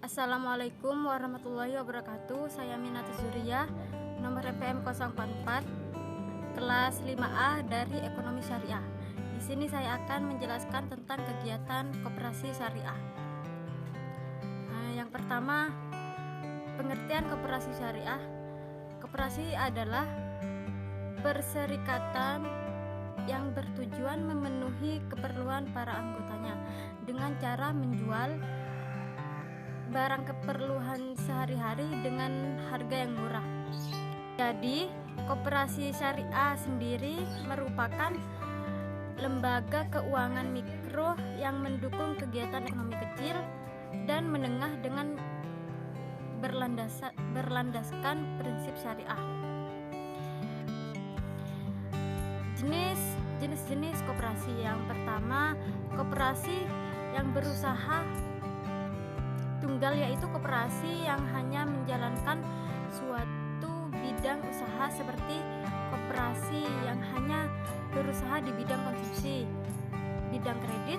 Assalamualaikum warahmatullahi wabarakatuh. Saya Minati Zuriyah, nomor NPM 044, kelas 5A dari Ekonomi Syariah. Di sini saya akan menjelaskan tentang kegiatan koperasi syariah. Yang pertama, pengertian koperasi syariah. Koperasi adalah perserikatan yang bertujuan memenuhi keperluan para anggotanya dengan cara menjual barang keperluan sehari-hari dengan harga yang murah. Jadi, koperasi syariah sendiri merupakan lembaga keuangan mikro yang mendukung kegiatan ekonomi kecil dan menengah dengan berlandaskan prinsip syariah. Jenis koperasi. Yang pertama, koperasi yang berusaha tunggal, yaitu koperasi yang hanya menjalankan suatu bidang usaha, seperti koperasi yang hanya berusaha di bidang konsumsi, bidang kredit,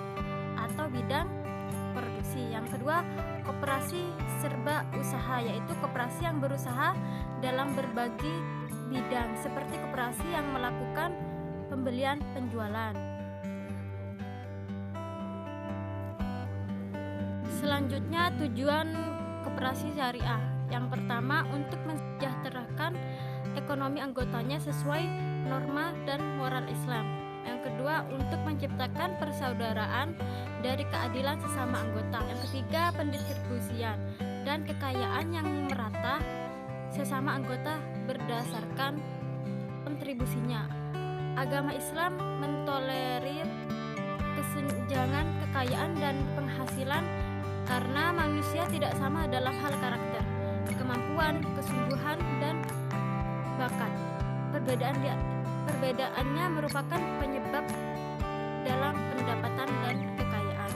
atau bidang produksi. Yang kedua, koperasi serba usaha, yaitu koperasi yang berusaha dalam berbagai bidang, seperti koperasi yang melakukan pembelian penjualan. Selanjutnya, tujuan koperasi syariah. Yang pertama, untuk mensejahterakan ekonomi anggotanya sesuai norma dan moral Islam. Yang kedua, untuk menciptakan persaudaraan dari keadilan sesama anggota. Yang ketiga, pendistribusian dan kekayaan yang merata sesama anggota berdasarkan kontribusinya. Agama Islam mentolerir kesenjangan kekayaan dan penghasilan karena manusia tidak sama dalam hal karakter, kemampuan, kesungguhan, dan bakat. Perbedaannya merupakan penyebab dalam pendapatan dan kekayaan.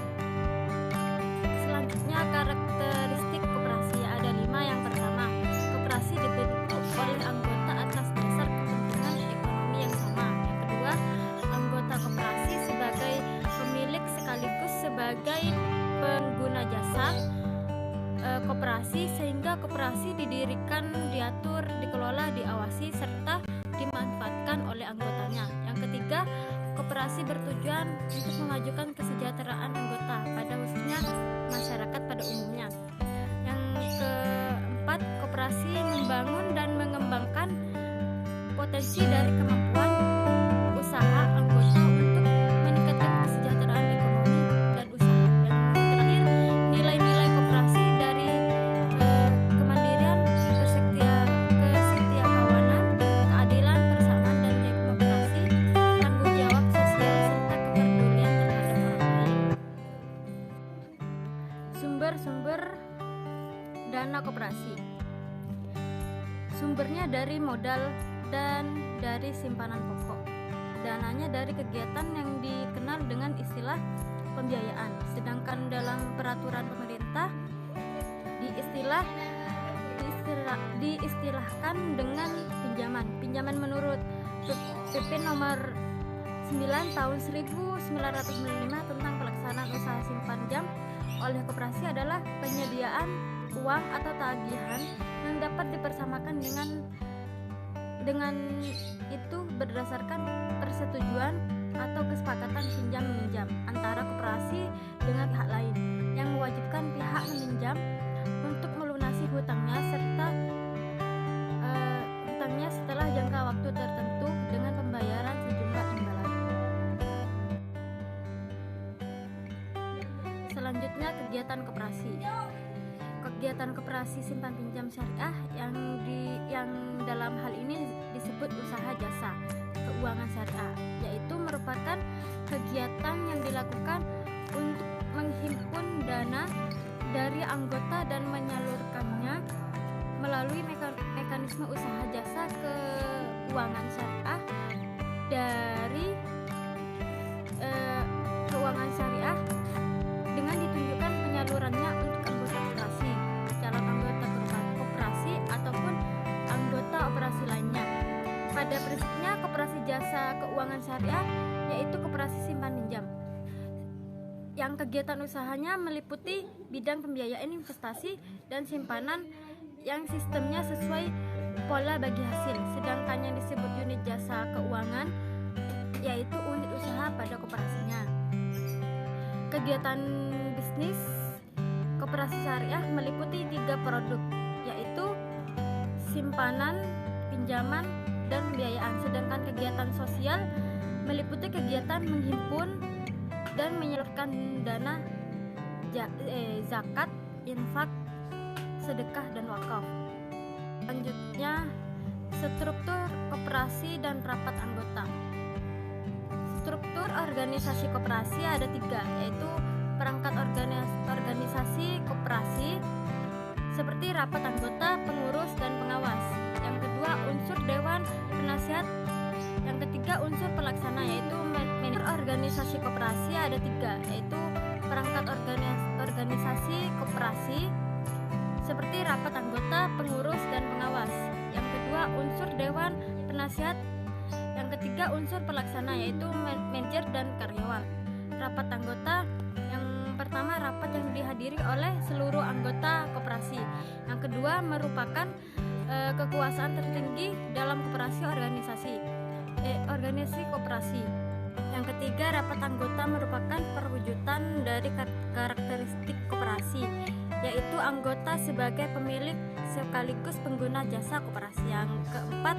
Selanjutnya, karakteristik koperasi. Ada 5. Yang pertama, koperasi dibentuk oleh anggota atas dasar kepentingan ekonomi yang sama. Yang kedua, anggota koperasi sebagai pemilik sekaligus sebagai pengguna jasa koperasi, sehingga koperasi didirikan, diatur, dikelola, diawasi, serta dimanfaatkan oleh anggotanya. Yang ketiga, koperasi bertujuan untuk memajukan kesejahteraan anggota, pada khususnya masyarakat pada umumnya. Yang keempat, koperasi membangun dan mengembangkan potensi dari kemampuan usaha anggota untuk meningkatkan kesejahteraan ekonomi dan usaha. Yang terakhir, nilai-nilai koperasi dari kemandirian, kesetiakawanan, keadilan, persamaan, dan demokrasi, tanggung jawab sosial, serta kepedulian terhadap orang lain. Sumber-sumber dana koperasi. Sumbernya dari modal dan dari simpanan pokok. Dananya dari kegiatan yang dikenal dengan istilah pembiayaan, sedangkan dalam peraturan pemerintah diistilahkan dengan pinjaman. Pinjaman menurut PP nomor 9 tahun 1995 tentang pelaksanaan usaha simpan jam oleh koperasi adalah penyediaan uang atau tagihan yang dapat dipersamakan dengan itu berdasarkan persetujuan atau kesepakatan pinjam meminjam antara koperasi dengan pihak lain, yang mewajibkan pihak meminjam untuk melunasi hutangnya setelah jangka waktu tertentu dengan pembayaran sejumlah imbalan. Selanjutnya, kegiatan koperasi. Kegiatan koperasi simpan pinjam syariah yang dalam hal ini disebut usaha jasa keuangan syariah, yaitu merupakan kegiatan yang dilakukan untuk menghimpun dana dari anggota dan menyalurkannya melalui mekanisme usaha jasa keuangan syariah dari keuangan syariah dengan ditunjukkan penyalurannya untuk anggota koperasi, calon anggota koperasi, ataupun anggota operasi lainnya. Pada prinsipnya, koperasi jasa keuangan syariah yaitu koperasi simpan pinjam yang kegiatan usahanya meliputi bidang pembiayaan investasi dan simpanan yang sistemnya sesuai pola bagi hasil. Sedangkan yang disebut unit jasa keuangan yaitu unit usaha pada koperasinya. Kegiatan bisnis koperasi syariah meliputi 3 produk, yaitu simpanan, pinjaman, dan pembiayaan. Sedangkan kegiatan sosial meliputi kegiatan menghimpun dan menyalurkan dana zakat, infak, sedekah, dan wakaf. Selanjutnya, struktur koperasi dan rapat anggota. Struktur organisasi koperasi ada 3, yaitu perangkat organisasi koperasi seperti rapat anggota, pengurus, dan pengawas. Yang kedua, unsur dewan penasihat. Yang ketiga, unsur pelaksana, yaitu manajer. Organisasi koperasi ada 3, yaitu perangkat organisasi koperasi seperti rapat anggota, pengurus, dan pengawas. Yang kedua, unsur dewan penasihat. Yang ketiga, unsur pelaksana, yaitu manajer dan karyawan. Rapat anggota, yang pertama rapat yang dihadiri oleh seluruh anggota koperasi. Yang kedua, merupakan kekuasaan tertinggi dalam organisasi koperasi. Yang ketiga, rapat anggota merupakan perwujudan dari karakteristik koperasi, yaitu anggota sebagai pemilik sekaligus pengguna jasa koperasi. Yang keempat,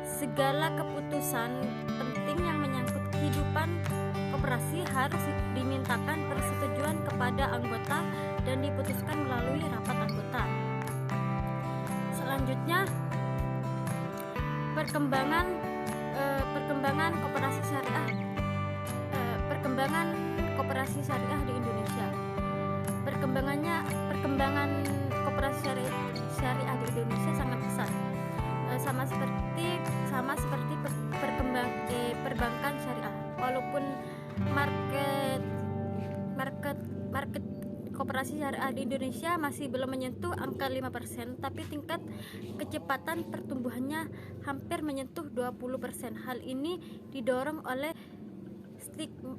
segala keputusan penting yang menyangkut kehidupan koperasi harus dimintakan persetujuan kepada anggota dan diputuskan melalui rapat anggota. Selanjutnya, perkembangan koperasi syariah. Perkembangan koperasi syariah di Indonesia. Perkembangan koperasi syariah di Indonesia sangat pesat. Sama seperti perbankan syariah. Walaupun market koperasi syariah di Indonesia masih belum menyentuh angka 5%, tapi tingkat kecepatan pertumbuhannya hampir menyentuh 20%. Hal ini didorong oleh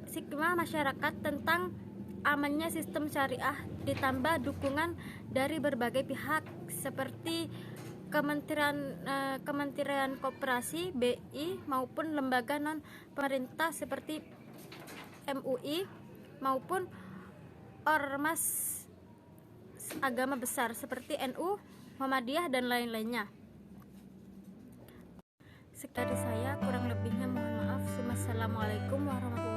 stigma masyarakat tentang amannya sistem syariah, ditambah dukungan dari berbagai pihak seperti Kementerian Koperasi, BI, maupun lembaga non pemerintah seperti MUI, maupun ormas agama besar seperti NU, Muhammadiyah, dan lain-lainnya. Sekian dari saya, kurang lebihnya mohon maaf. Wassalamualaikum warahmatullahi wabarakatuh.